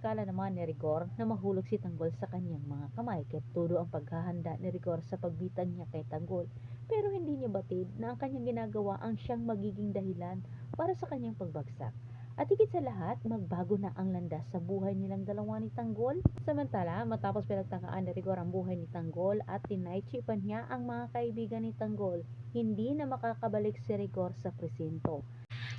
Akala naman ni Rigor na mahulog si Tanggol sa kanyang mga kamay kaya todo ang paghahanda ni Rigor sa pagbitan niya kay Tanggol. Pero hindi niya batid na ang kanyang ginagawa ang siyang magiging dahilan para sa kanyang pagbagsak. At higit sa lahat, magbago na ang landas sa buhay nilang dalawa ni Tanggol. Samantala, matapos pinagtakaan ni Rigor ang buhay ni Tanggol at tinaychipan niya ang mga kaibigan ni Tanggol, hindi na makakabalik si Rigor sa presinto.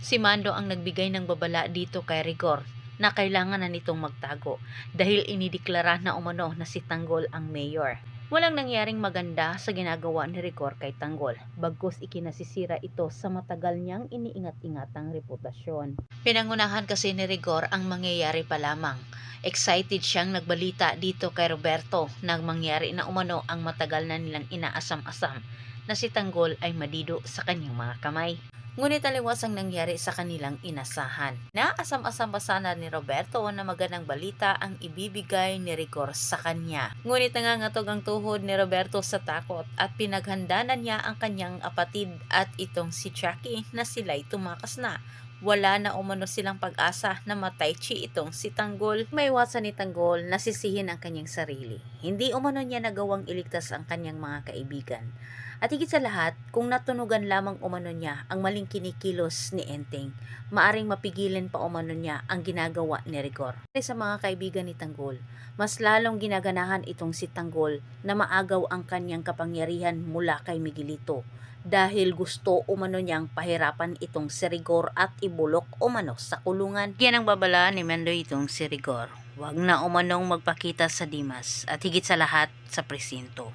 Si Mando ang nagbigay ng babala dito kay Rigor na kailangan na nitong magtago dahil inideklara na umano na si Tanggol ang mayor. Walang nangyaring maganda sa ginagawa ni Rigor kay Tanggol, bagkus ikinasisira ito sa matagal niyang iniingat-ingatang reputasyon. Pinangunahan kasi ni Rigor ang mangyayari pa lamang. Excited siyang nagbalita dito kay Roberto na mangyari na umano ang matagal na nilang inaasam-asam na si Tanggol ay madido sa kanyang mga kamay. Ngunit aliwas ang nangyari sa kanilang inasahan. Naasam-asam pa sana ni Roberto na magandang balita ang ibibigay ni Rigor sa kanya. Ngunit nangangatog ang tuhod ni Roberto sa takot at pinaghandanan niya ang kanyang apatid at itong si Chucky na sila'y tumakas na. Wala na umano silang pag-asa na mataychi itong si Tanggol. May iwasan ni Tanggol na sisihin ang kanyang sarili. Hindi umano niya nagawang iligtas ang kanyang mga kaibigan. At higit sa lahat, kung natunugan lamang umano niya ang maling kinikilos ni Enteng, maaring mapigilan pa umano niya ang ginagawa ni Rigor. Sa mga kaibigan ni Tanggol, mas lalong ginaganahan itong si Tanggol na maagaw ang kanyang kapangyarihan mula kay Miguelito dahil gusto umano niyang pahirapan itong si Rigor at ibulok umano sa kulungan. Yan ang babala ni Mendoy itong si Rigor. Huwag na umanong magpakita sa Dimas at higit sa lahat sa presinto.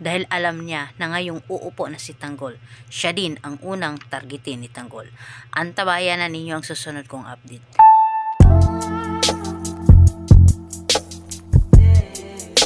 Dahil alam niya na ngayong uupo na si Tanggol, siya din ang unang targetin ni Tanggol. Antabayan na ninyo ang susunod kong update.